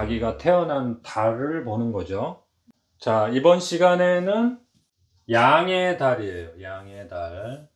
자기가 태어난 달을 보는 거죠. 자, 이번 시간에는 양의 달이에요. 양의 달.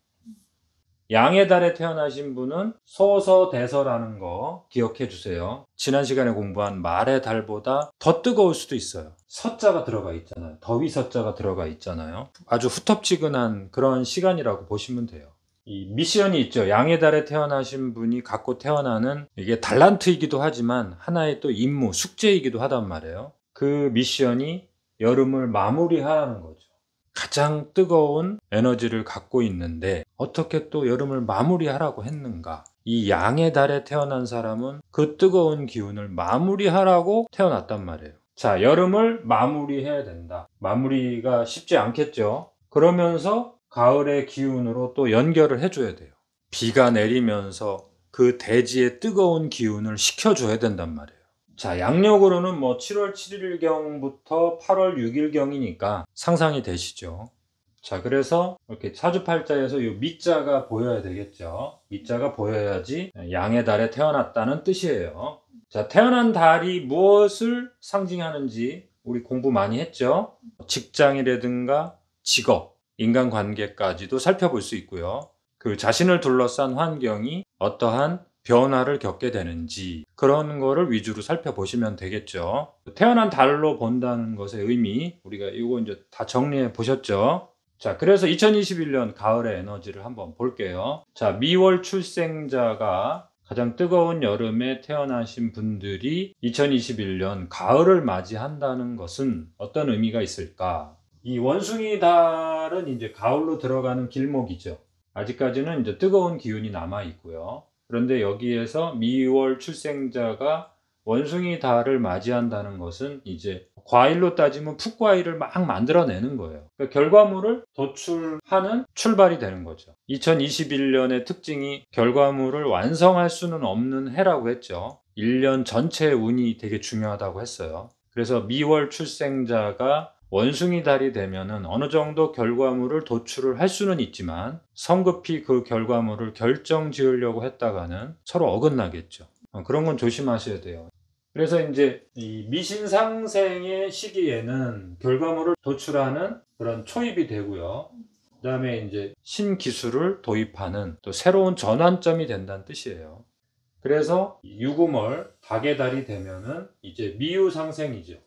양의 달에 태어나신 분은 소서대서라는 거 기억해 주세요. 지난 시간에 공부한 말의 달보다 더 뜨거울 수도 있어요. 서자가 들어가 있잖아요. 더위 서자가 들어가 있잖아요. 아주 후텁지근한 그런 시간이라고 보시면 돼요. 이 미션이 있죠. 양의 달에 태어나신 분이 갖고 태어나는, 이게 달란트이기도 하지만 하나의 또 임무, 숙제이기도 하단 말이에요. 그 미션이 여름을 마무리하라는 거죠. 가장 뜨거운 에너지를 갖고 있는데 어떻게 또 여름을 마무리하라고 했는가? 이 양의 달에 태어난 사람은 그 뜨거운 기운을 마무리하라고 태어났단 말이에요. 자, 여름을 마무리해야 된다. 마무리가 쉽지 않겠죠. 그러면서 가을의 기운으로 또 연결을 해줘야 돼요. 비가 내리면서 그 대지의 뜨거운 기운을 식혀줘야 된단 말이에요. 자, 양력으로는 뭐 7월 7일경부터 8월 6일경이니까 상상이 되시죠. 자, 그래서 이렇게 사주팔자에서 이 미자가 보여야 되겠죠. 미자가 보여야지 양의 달에 태어났다는 뜻이에요. 자, 태어난 달이 무엇을 상징하는지 우리 공부 많이 했죠. 직장이라든가 직업, 인간관계까지도 살펴볼 수 있고요. 그 자신을 둘러싼 환경이 어떠한 변화를 겪게 되는지 그런 거를 위주로 살펴보시면 되겠죠. 태어난 달로 본다는 것의 의미, 우리가 이거 이제 다 정리해 보셨죠. 자, 그래서 2021년 가을의 에너지를 한번 볼게요. 자, 미월 출생자가 가장 뜨거운 여름에 태어나신 분들이 2021년 가을을 맞이한다는 것은 어떤 의미가 있을까? 이 원숭이 달은 이제 가을로 들어가는 길목이죠. 아직까지는 이제 뜨거운 기운이 남아 있고요. 그런데 여기에서 미월 출생자가 원숭이 달을 맞이한다는 것은 이제 과일로 따지면 풋과일을 막 만들어내는 거예요. 그러니까 결과물을 도출하는 출발이 되는 거죠. 2021년의 특징이 결과물을 완성할 수는 없는 해라고 했죠. 1년 전체의 운이 되게 중요하다고 했어요. 그래서 미월 출생자가 원숭이 달이 되면은 어느 정도 결과물을 도출을 할 수는 있지만 성급히 그 결과물을 결정 지으려고 했다가는 서로 어긋나겠죠. 그런 건 조심하셔야 돼요. 그래서 이제 이 미신상생의 시기에는 결과물을 도출하는 그런 초입이 되고요. 그 다음에 이제 신기술을 도입하는 또 새로운 전환점이 된다는 뜻이에요. 그래서 유구월 닭의 달이 되면은 이제 미유상생이죠.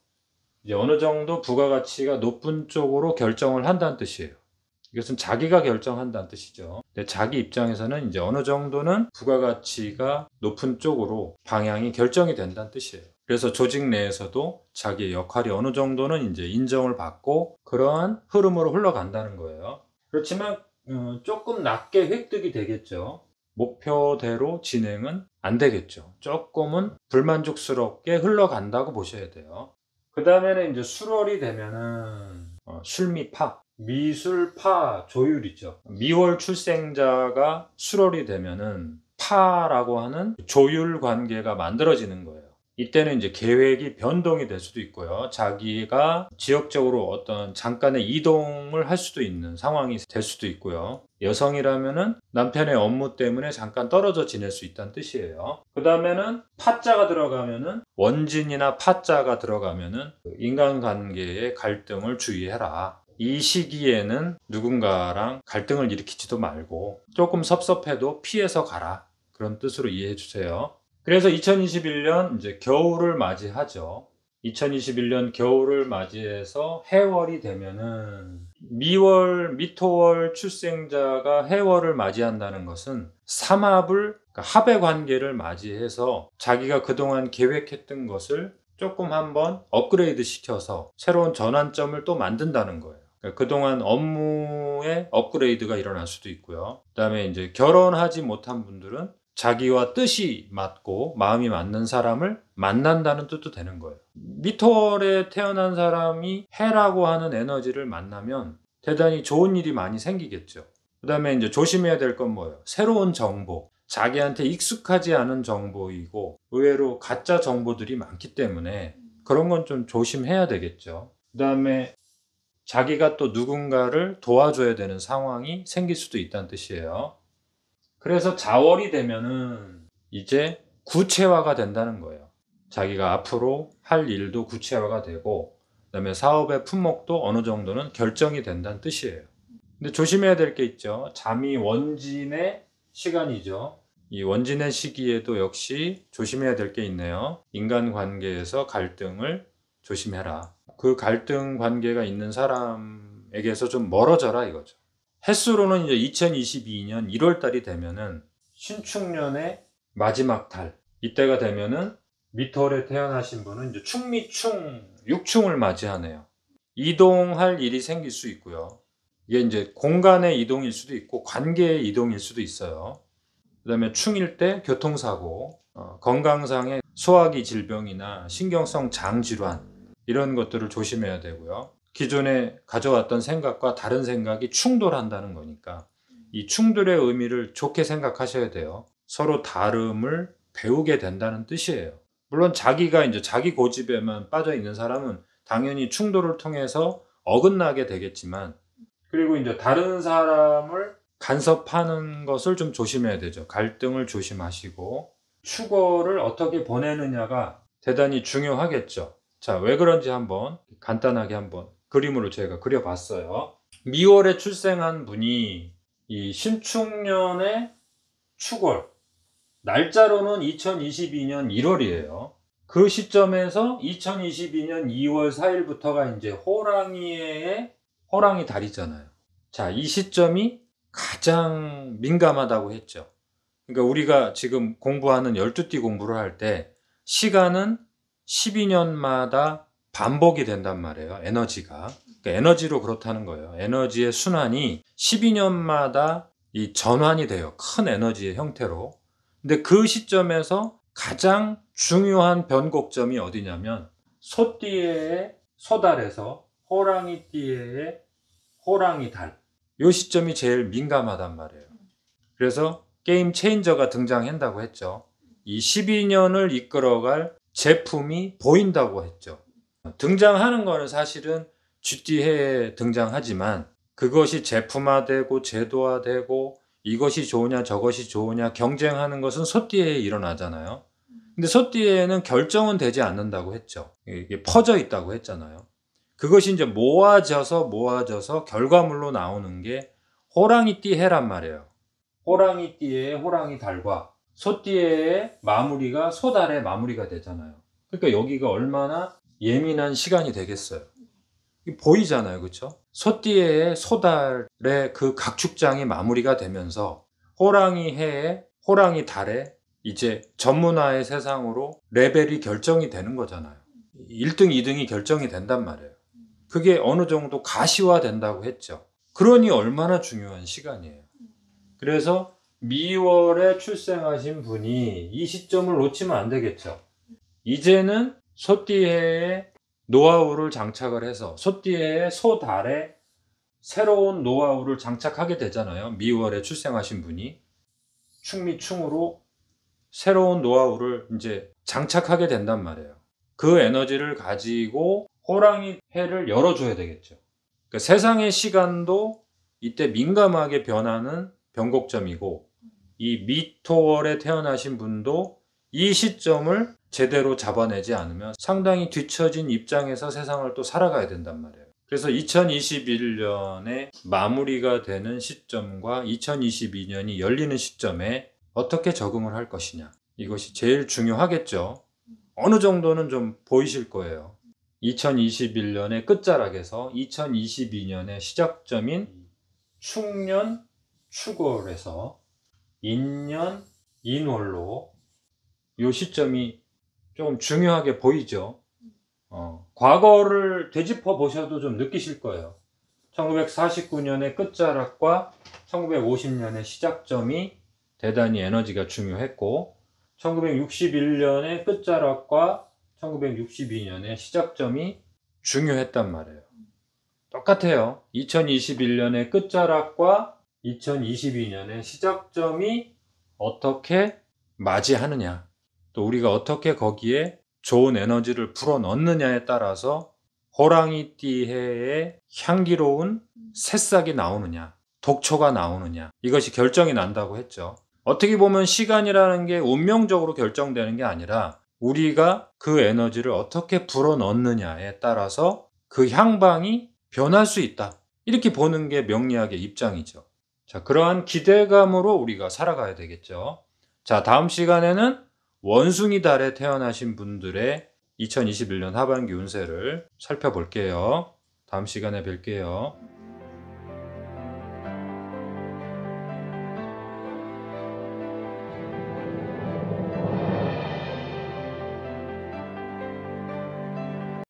이제 어느 정도 부가가치가 높은 쪽으로 결정을 한다는 뜻이에요. 이것은 자기가 결정한다는 뜻이죠. 근데 자기 입장에서는 이제 어느 정도는 부가가치가 높은 쪽으로 방향이 결정이 된다는 뜻이에요. 그래서 조직 내에서도 자기의 역할이 어느 정도는 이제 인정을 받고 그러한 흐름으로 흘러간다는 거예요. 그렇지만 조금 낮게 획득이 되겠죠. 목표대로 진행은 안 되겠죠. 조금은 불만족스럽게 흘러간다고 보셔야 돼요. 그 다음에는 이제 술월이 되면은 술미파, 미술파 조율이죠. 미월 출생자가 술월이 되면은 파라고 하는 조율 관계가 만들어지는 거예요. 이때는 이제 계획이 변동이 될 수도 있고요. 자기가 지역적으로 어떤 잠깐의 이동을 할 수도 있는 상황이 될 수도 있고요. 여성이라면은 남편의 업무 때문에 잠깐 떨어져 지낼 수 있다는 뜻이에요. 그 다음에는 파자가 들어가면은 원진이나 파자가 들어가면은 인간관계의 갈등을 주의해라. 이 시기에는 누군가랑 갈등을 일으키지도 말고 조금 섭섭해도 피해서 가라. 그런 뜻으로 이해해 주세요. 그래서 2021년 이제 겨울을 맞이하죠. 2021년 겨울을 맞이해서 해월이 되면은 미월, 미토월 출생자가 해월을 맞이한다는 것은 삼합을, 그러니까 합의 관계를 맞이해서 자기가 그동안 계획했던 것을 조금 한번 업그레이드 시켜서 새로운 전환점을 또 만든다는 거예요. 그러니까 그동안 업무에 업그레이드가 일어날 수도 있고요. 그 다음에 이제 결혼하지 못한 분들은 자기와 뜻이 맞고 마음이 맞는 사람을 만난다는 뜻도 되는 거예요. 미토월에 태어난 사람이 해라고 하는 에너지를 만나면 대단히 좋은 일이 많이 생기겠죠. 그 다음에 이제 조심해야 될 건 뭐예요? 새로운 정보, 자기한테 익숙하지 않은 정보이고 의외로 가짜 정보들이 많기 때문에 그런 건 좀 조심해야 되겠죠. 그 다음에 자기가 또 누군가를 도와줘야 되는 상황이 생길 수도 있다는 뜻이에요. 그래서 자월이 되면은 이제 구체화가 된다는 거예요. 자기가 앞으로 할 일도 구체화가 되고, 그다음에 사업의 품목도 어느 정도는 결정이 된다는 뜻이에요. 근데 조심해야 될 게 있죠. 잠이 원진의 시간이죠. 이 원진의 시기에도 역시 조심해야 될 게 있네요. 인간관계에서 갈등을 조심해라. 그 갈등 관계가 있는 사람에게서 좀 멀어져라 이거죠. 햇수로는 이제 2022년 1월 달이 되면은 신축년의 마지막 달, 이때가 되면은 미토월에 태어나신 분은 이제 충미충, 육충을 맞이하네요. 이동할 일이 생길 수 있고요. 이게 이제 공간의 이동일 수도 있고 관계의 이동일 수도 있어요. 그 다음에 충일 때 교통사고, 건강상의 소화기 질병이나 신경성 장질환, 이런 것들을 조심해야 되고요. 기존에 가져왔던 생각과 다른 생각이 충돌한다는 거니까 이 충돌의 의미를 좋게 생각하셔야 돼요. 서로 다름을 배우게 된다는 뜻이에요. 물론 자기가 이제 자기 고집에만 빠져 있는 사람은 당연히 충돌을 통해서 어긋나게 되겠지만, 그리고 이제 다른 사람을 간섭하는 것을 좀 조심해야 되죠. 갈등을 조심하시고 축월을 어떻게 보내느냐가 대단히 중요하겠죠. 자, 왜 그런지 한번 간단하게 한번 그림으로 제가 그려봤어요. 미월에 출생한 분이 이 신축년의 축월, 날짜로는 2022년 1월이에요. 그 시점에서 2022년 2월 4일부터가 이제 호랑이 달이잖아요. 자, 이 시점이 가장 민감하다고 했죠. 그러니까 우리가 지금 공부하는 12띠 공부를 할 때 시간은 12년마다 반복이 된단 말이에요. 에너지가. 그러니까 에너지로 그렇다는 거예요. 에너지의 순환이 12년마다 이 전환이 돼요. 큰 에너지의 형태로. 근데 그 시점에서 가장 중요한 변곡점이 어디냐면 소띠의 소달에서 호랑이띠의 호랑이달, 이 시점이 제일 민감하단 말이에요. 그래서 게임 체인저가 등장한다고 했죠. 이 12년을 이끌어갈 제품이 보인다고 했죠. 등장하는 거는 사실은 쥐띠해에 등장하지만 그것이 제품화되고 제도화되고 이것이 좋으냐 저것이 좋으냐 경쟁하는 것은 소띠해에 일어나잖아요. 근데 소띠해에는 결정은 되지 않는다고 했죠. 이게 퍼져 있다고 했잖아요. 그것이 이제 모아져서 결과물로 나오는 게 호랑이띠 해란 말이에요. 호랑이띠의 호랑이 달과 소띠의 마무리가 소달의 마무리가 되잖아요. 그러니까 여기가 얼마나 예민한 시간이 되겠어요. 보이잖아요. 그렇죠? 소띠의 소달의 그 각축장이 마무리가 되면서 호랑이 해의 호랑이 달에 이제 전문화의 세상으로 레벨이 결정이 되는 거잖아요. 1등, 2등이 결정이 된단 말이에요. 그게 어느 정도 가시화된다고 했죠. 그러니 얼마나 중요한 시간이에요. 그래서 미월에 출생하신 분이 이 시점을 놓치면 안 되겠죠. 이제는 소띠해에 노하우를 장착을 해서 소띠해의 소달에 새로운 노하우를 장착하게 되잖아요. 미월에 출생하신 분이 충미충으로 새로운 노하우를 이제 장착하게 된단 말이에요. 그 에너지를 가지고 호랑이 해를 열어줘야 되겠죠. 그러니까 세상의 시간도 이때 민감하게 변하는 변곡점이고, 이 미토월에 태어나신 분도 이 시점을 제대로 잡아내지 않으면 상당히 뒤처진 입장에서 세상을 또 살아가야 된단 말이에요. 그래서 2021년에 마무리가 되는 시점과 2022년이 열리는 시점에 어떻게 적응을 할 것이냐, 이것이 제일 중요하겠죠. 어느 정도는 좀 보이실 거예요. 2021년의 끝자락에서 2022년의 시작점인 축년 축월에서 인년 인월로 이 시점이 좀 중요하게 보이죠. 과거를 되짚어 보셔도 좀 느끼실 거예요. 1949년의 끝자락과 1950년의 시작점이 대단히 에너지가 중요했고, 1961년의 끝자락과 1962년의 시작점이 중요했단 말이에요. 똑같아요. 2021년의 끝자락과 2022년의 시작점이 어떻게 맞이하느냐, 또 우리가 어떻게 거기에 좋은 에너지를 불어넣느냐에 따라서 호랑이띠 해에 향기로운 새싹이 나오느냐, 독초가 나오느냐, 이것이 결정이 난다고 했죠. 어떻게 보면 시간이라는 게 운명적으로 결정되는 게 아니라 우리가 그 에너지를 어떻게 불어넣느냐에 따라서 그 향방이 변할 수 있다. 이렇게 보는 게 명리학의 입장이죠. 자, 그러한 기대감으로 우리가 살아가야 되겠죠. 자, 다음 시간에는 원숭이 달에 태어나신 분들의 2021년 하반기 운세를 살펴볼게요. 다음 시간에 뵐게요.